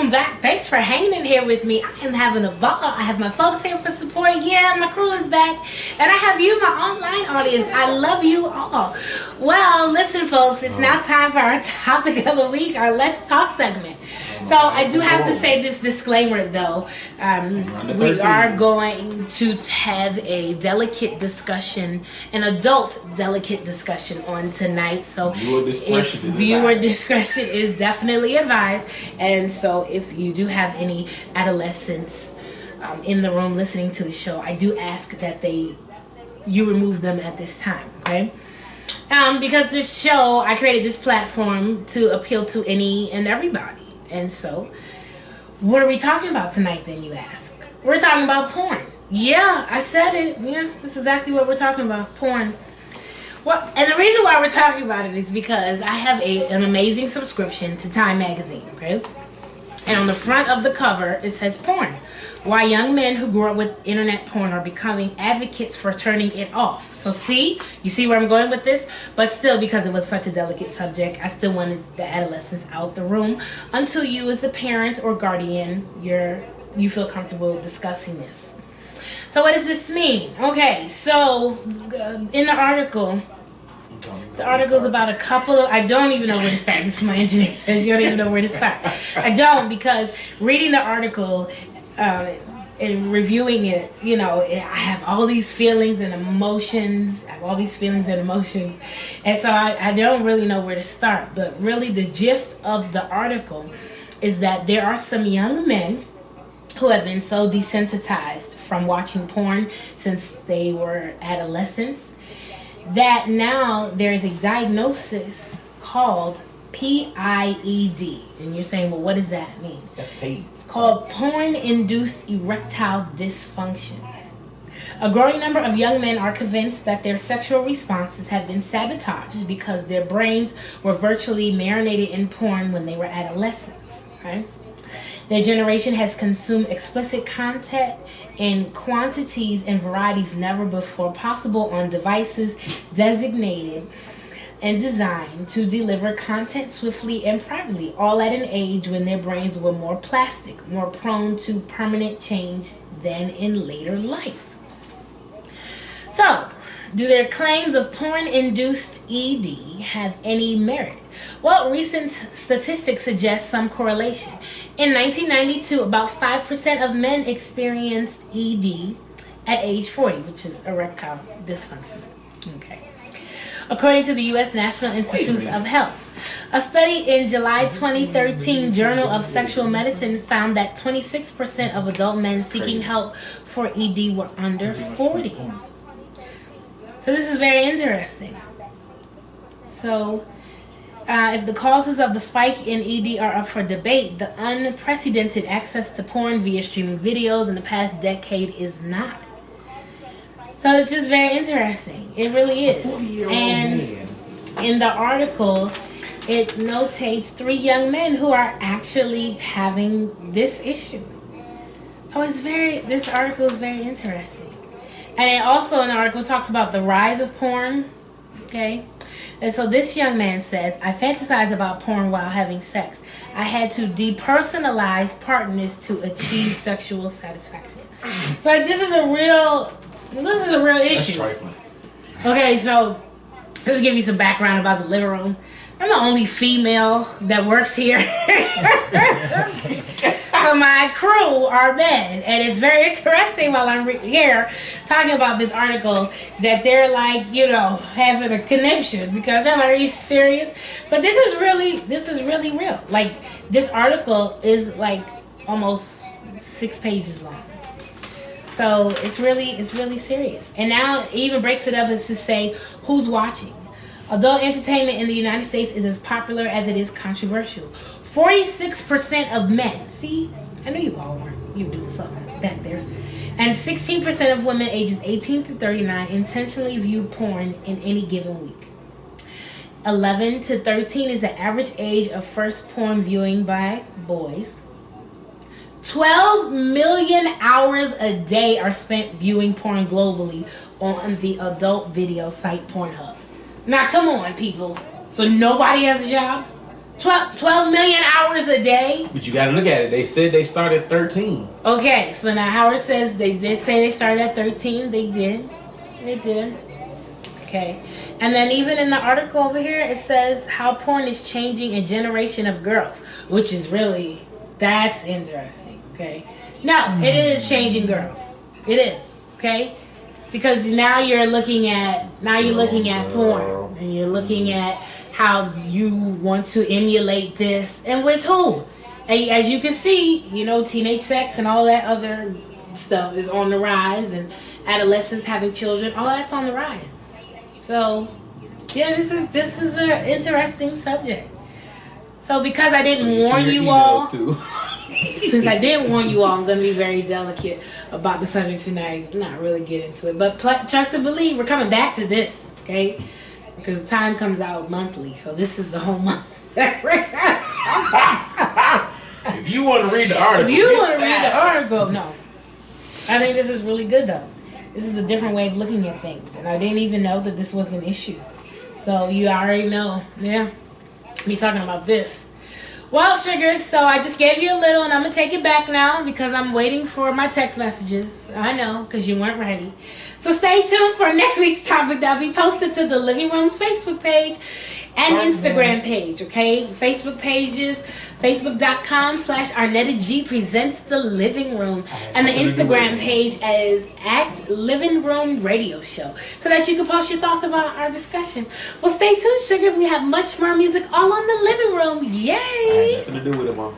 welcome back. Thanks for hanging in here with me. I am having a ball. I have my folks here for support. Yeah, my crew is back. And I have you, my online audience. I love you all. Well, listen, folks, it's now time for our topic of the week, our Let's Talk segment. So I do have to say this disclaimer, though. We are going to have a delicate discussion, an adult delicate discussion on tonight. So viewer discretion is definitely advised. And so if you do have any adolescents in the room listening to the show, I do ask that you remove them at this time, okay? Because this show, I created this platform to appeal to any and everybody. And so, what are we talking about tonight, then, you ask? We're talking about porn. Yeah, I said it. Yeah, that's exactly what we're talking about, porn. Well, and the reason why we're talking about it is because I have an amazing subscription to Time Magazine, okay? And on the front of the cover, it says porn. Why young men who grew up with internet porn are becoming advocates for turning it off. So you see where I'm going with this? But still, because it was such a delicate subject, I still wanted the adolescents out the room until you as a parent or guardian, you feel comfortable discussing this. So what does this mean? Okay, so in the article is about a couple of, I don't even know where to start. This is my engineer says you don't even know where to start. I don't, because reading the article and reviewing it, I have all these feelings and emotions. And so I don't really know where to start. But really the gist of the article is that there are some young men who have been so desensitized from watching porn since they were adolescents that now there is a diagnosis called PIED. And you're saying, well, what does that mean? That's paid. It's called porn-induced erectile dysfunction. A growing number of young men are convinced that their sexual responses have been sabotaged because their brains were virtually marinated in porn when they were adolescents. Right? Their generation has consumed explicit content in quantities and varieties never before possible on devices designated and designed to deliver content swiftly and privately, all at an age when their brains were more plastic, more prone to permanent change than in later life. So, do their claims of porn-induced ED have any merit? Well, recent statistics suggest some correlation. In 1992, about 5% of men experienced ED at age 40, which is erectile dysfunction. Okay. According to the U.S. National Institutes of Health, a study in July 2013 Journal of Sexual Medicine found that 26% of adult men seeking help for ED were under 40. So this is very interesting. So, if the causes of the spike in ED are up for debate, the unprecedented access to porn via streaming videos in the past decade is not. So it's just very interesting. It really is. And in the article, it notates 3 young men who are actually having this issue. So this article is very interesting. And it also in the article talks about the rise of porn. Okay. And so this young man says, I fantasize about porn while having sex. I had to depersonalize partners to achieve sexual satisfaction. So like this is a real issue. That's trifling. Okay, so let's give you some background about the living room. I'm the only female that works here. So my crew are men, and it's very interesting while I'm here talking about this article that they're like, having a conniption because they're like, are you serious? But this is really real. Like this article is like almost 6 pages long. So it's really serious. And now it even breaks it up as to say who's watching. Adult entertainment in the United States is as popular as it is controversial. 46% of men, see, I knew you all weren't, you were doing something back there. And 16% of women ages 18 to 39 intentionally view porn in any given week. 11 to 13 is the average age of first porn viewing by boys. 12 million hours a day are spent viewing porn globally on the adult video site Pornhub. Now, come on, people. So nobody has a job? 12 million hours a day. But you got to look at it. They said they started at 13. Okay, so now Howard says they did say they started at 13. They did. They did. Okay. And then even in the article over here, it says how porn is changing a generation of girls, which is really, that's interesting. Okay. No, it is changing girls. It is. Okay. Because now you're looking at porn, and you're looking at how you want to emulate this, and with who. And as you can see, you know, teenage sex and all that other stuff is on the rise, and adolescents having children, all that's on the rise. So, yeah, this is an interesting subject. So because I didn't warn you all, since I didn't warn you all, I'm going to be very delicate about the subject tonight. Not really get into it, but trust and believe, we're coming back to this, okay? Because the time comes out monthly, so this is the whole month. If you want to read the article, no. I think this is really good, though. This is a different way of looking at things, and I didn't even know that this was an issue. So you already know, yeah, me talking about this. Well, sugars, so I just gave you a little, and I'm going to take it back now because I'm waiting for my text messages. I know, because you weren't ready. So stay tuned for next week's topic that'll be posted to the Living Room's Facebook page and Instagram page, okay? Facebook pages, facebook.com/Netta G presents the Living Room, and the Instagram page is at Living Room Radio Show, so that you can post your thoughts about our discussion. Well, stay tuned, sugars. We have much more music all on the Living Room. Yay! I had nothing to do with it, Mom.